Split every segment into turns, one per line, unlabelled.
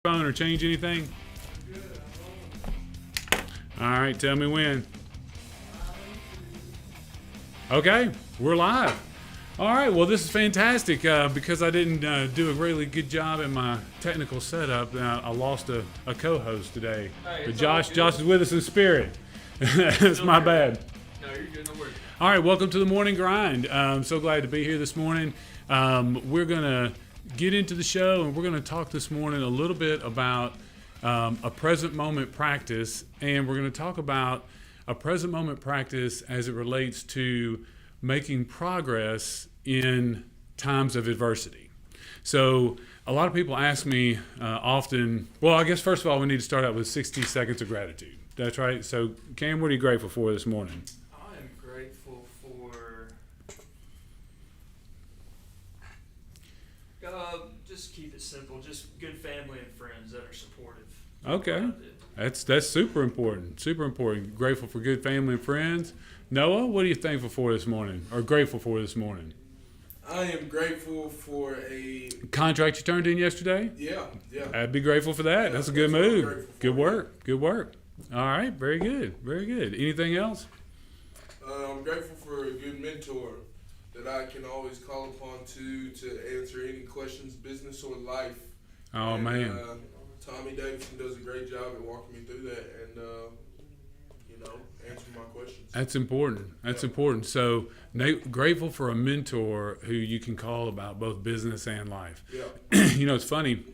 microphone or change anything? All right, tell me when. Okay, we're live. All right, well, this is fantastic because I didn't do a really good job in my technical setup. I lost a co-host today.
Hey,
but Josh is with us in spirit. It's
Still
my
here.
bad.
No, you're good. No worries.
All right, welcome to the morning grind. I'm so glad to be here this morning. We're going to get into the show, and we're going to talk this morning a little bit about a present moment practice, and we're going to talk about a present moment practice as it relates to making progress in times of adversity. So a lot of people ask me often, well, I guess first of all, we need to start out with 60 seconds of gratitude. That's right. So Cam, what are you grateful for this morning?
I am grateful for just keep it simple. Just good family and friends that are supportive.
Okay. That's super important. Super important. Grateful for good family and friends. Noah, what are you thankful for this morning, or grateful for this morning?
I am grateful for a
Contract you turned in yesterday?
yeah.
I'd be grateful for that.
Yeah,
That's a good
that's what I'm
move.
grateful for.
Good work. Good work. All right. Very good. Very good. Anything else?
I'm grateful for a good mentor that I can always call upon to answer any questions, business or life.
Oh,
And,
man.
Tommy Davidson does a great job at walking me through that and answering my questions.
That's important. That's important. So, grateful for a mentor who you can call about both business and life.
Yeah.
It's funny.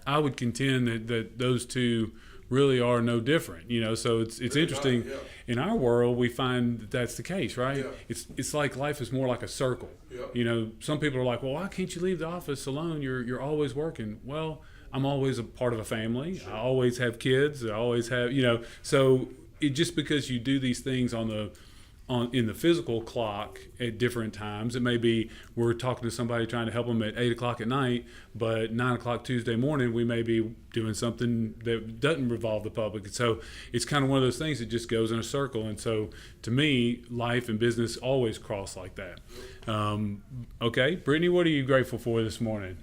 I would contend that those two really are no different. So it's
Really
interesting.
not, yeah.
In our world, we find that that's the case, right?
Yeah.
It's like life is more like a circle.
Yeah.
Some people are like, well, why can't you leave the office alone? You're always working. Well, I'm always a part of a family.
Sure.
I always have kids. I always have, so just because you do these things in the physical clock at different times, it may be we're talking to somebody trying to help them at 8 o'clock at night, but 9 o'clock Tuesday morning, we may be doing something that doesn't revolve the public. And so it's kind of one of those things that just goes in a circle. And so to me, life and business always cross like that. Okay, Brittany, what are you grateful for this morning?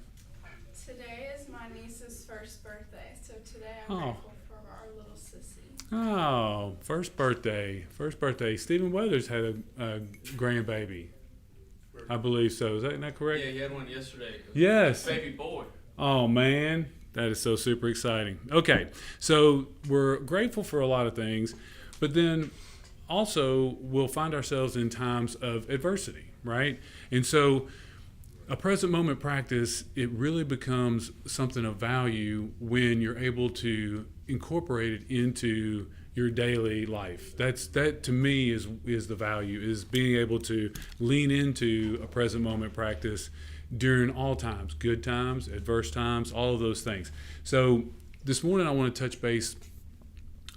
Today is my niece's first birthday, so today I'm
Oh.
grateful for our little sissy.
Oh, first birthday. Stephen Weathers had a grandbaby. I believe so. Isn't that correct?
Yeah, you had one yesterday.
Yes.
Baby boy.
Oh, man. That is so super exciting. Okay. So we're grateful for a lot of things, but then also we'll find ourselves in times of adversity, right? And so a present moment practice, it really becomes something of value when you're able to incorporate it into your daily life. That to me is the value, is being able to lean into a present moment practice during all times, good times, adverse times, all of those things. So this morning I want to touch base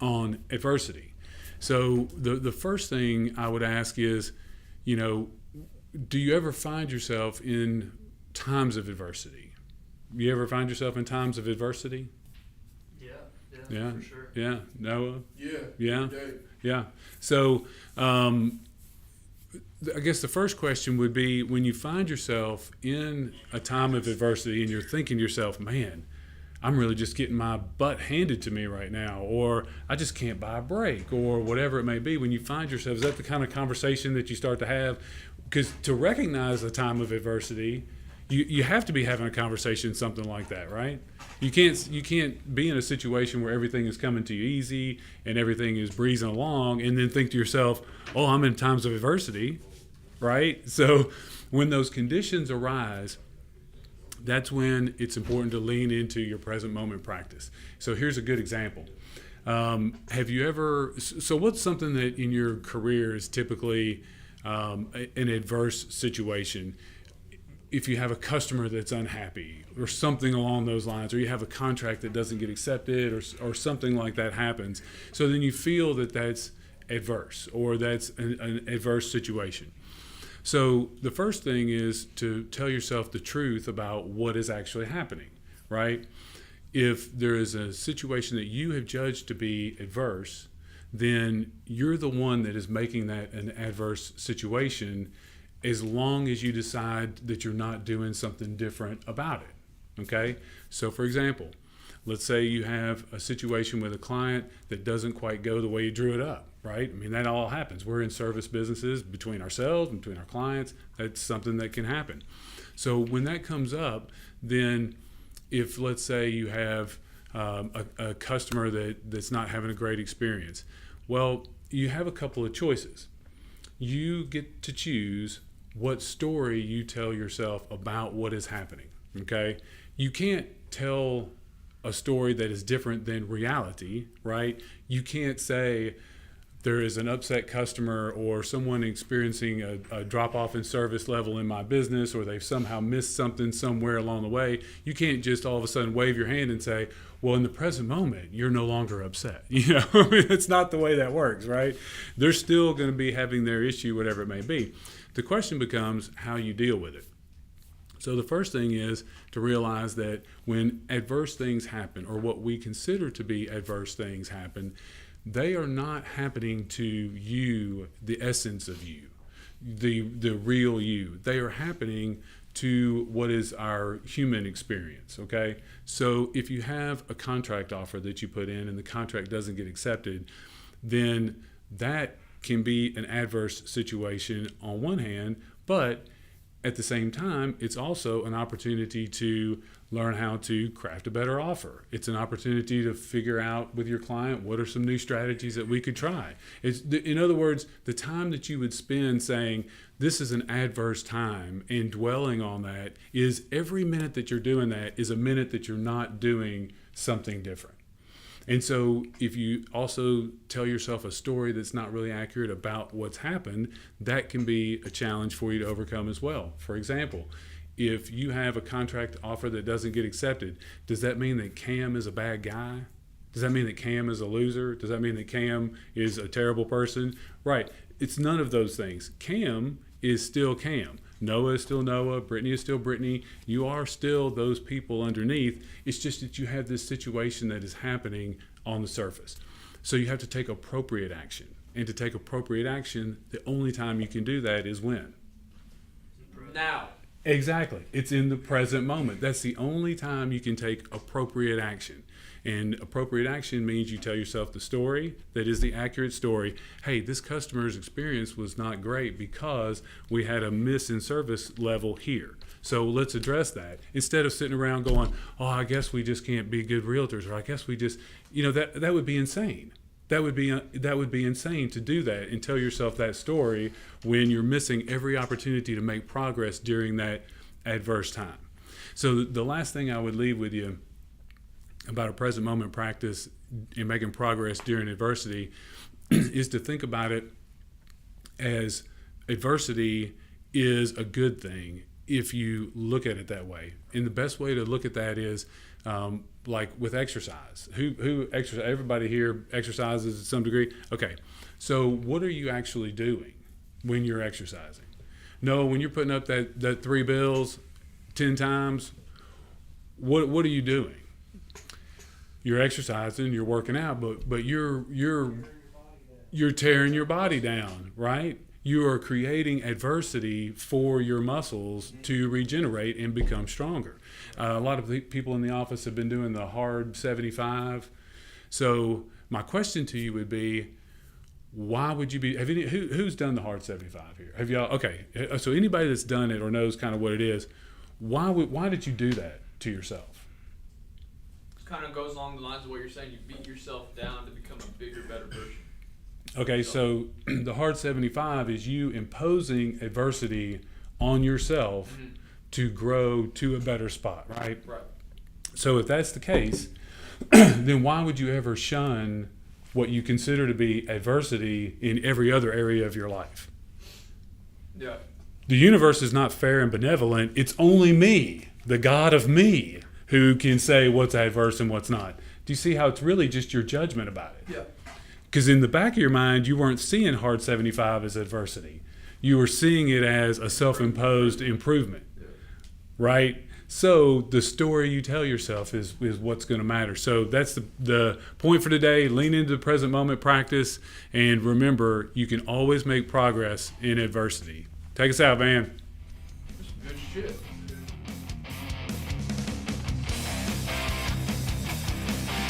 on adversity. So the first thing I would ask is, do you ever find yourself in times of adversity? You ever find yourself in times of adversity?
Yeah, for sure.
Yeah. Noah?
Yeah.
Yeah.
every day.
Yeah. So I guess the first question would be, when you find yourself in a time of adversity and you're thinking to yourself, man, I'm really just getting my butt handed to me right now, or I just can't buy a break, or whatever it may be. When you find yourself, is that the kind of conversation that you start to have? Because to recognize a time of adversity, you have to be having a conversation, something like that, right? You can't be in a situation where everything is coming to you easy and everything is breezing along and then think to yourself, oh, I'm in times of adversity, right? So when those conditions arise, that's when it's important to lean into your present moment practice. So here's a good example. Have you ever, so what's something that in your career is typically an adverse situation? If you have a customer that's unhappy or something along those lines, or you have a contract that doesn't get accepted, or something like that happens, so then you feel that that's adverse, or that's an adverse situation. So the first thing is to tell yourself the truth about what is actually happening, right? If there is a situation that you have judged to be adverse, then you're the one that is making that an adverse situation, as long as you decide that you're not doing something different about it. Okay? So for example, let's say you have a situation with a client that doesn't quite go the way you drew it up, right? I mean, that all happens. We're in service businesses between ourselves, between our clients. That's something that can happen. So when that comes up, then if, let's say, you have a customer that's not having a great experience, well, you have a couple of choices. You get to choose what story you tell yourself about what is happening, okay? You can't tell a story that is different than reality, right? You can't say there is an upset customer or someone experiencing a drop-off in service level in my business, or they've somehow missed something somewhere along the way. You can't just all of a sudden wave your hand and say, well, in the present moment, you're no longer upset. You know, I mean, it's not the way that works, right? They're still going to be having their issue, whatever it may be. The question becomes how you deal with it. So the first thing is to realize that when adverse things happen, or what we consider to be adverse things happen, they are not happening to you, the essence of you, the real you. They are happening to what is our human experience, okay? So if you have a contract offer that you put in and the contract doesn't get accepted, then that can be an adverse situation on one hand, but at the same time, it's also an opportunity to learn how to craft a better offer. It's an opportunity to figure out with your client what are some new strategies that we could try. In other words, the time that you would spend saying this is an adverse time and dwelling on that is every minute that you're doing that is a minute that you're not doing something different. And so if you also tell yourself a story that's not really accurate about what's happened, that can be a challenge for you to overcome as well. For example, if you have a contract offer that doesn't get accepted, does that mean that Cam is a bad guy? Does that mean that Cam is a loser? Does that mean that Cam is a terrible person? Right. It's none of those things. Cam is still Cam. Noah is still Noah. Brittany is still Brittany. You are still those people underneath. It's just that you have this situation that is happening on the surface. So you have to take appropriate action. And to take appropriate action, the only time you can do that is when?
Now.
Exactly. It's in the present moment. That's the only time you can take appropriate action. And appropriate action means you tell yourself the story that is the accurate story. Hey, this customer's experience was not great because we had a miss in service level here. So let's address that. Instead of sitting around going, oh, I guess we just can't be good realtors, or I guess we just, that would be insane. That would be insane to do that and tell yourself that story when you're missing every opportunity to make progress during that adverse time. So the last thing I would leave with you about a present moment practice in making progress during adversity is to think about it as adversity is a good thing if you look at it that way. And the best way to look at that is like with exercise. Who exercise? Everybody here exercises to some degree. Okay, so what are you actually doing when you're exercising? No, when you're putting up that 3 bills 10 times, what are you doing? You're exercising, you're working out, but you're tearing your body down, right? You are creating adversity for your muscles to regenerate and become stronger. A lot of the people in the office have been doing the hard 75. So my question to you would be, why would you be? Who's done the hard 75 here? Have y'all? Okay, so anybody that's done it or knows kind of what it is, why did you do that to yourself?
Kind of goes along the lines of what you're saying. You beat yourself down to become a bigger, better version.
Okay, so the hard 75 is you imposing adversity on yourself to grow to a better spot, right?
Right.
So if that's the case, then why would you ever shun what you consider to be adversity in every other area of your life?
Yeah.
The universe is not fair and benevolent. It's only me, the God of me, who can say what's adverse and what's not. Do you see how it's really just your judgment about it?
Yeah.
Because in the back of your mind, you weren't seeing hard 75 as adversity. You were seeing it as a self-imposed improvement, right? So the story you tell yourself is what's going to matter. So that's the point for today. Lean into the present moment practice, and remember, you can always make progress in adversity. Take us out, man.
Good shit.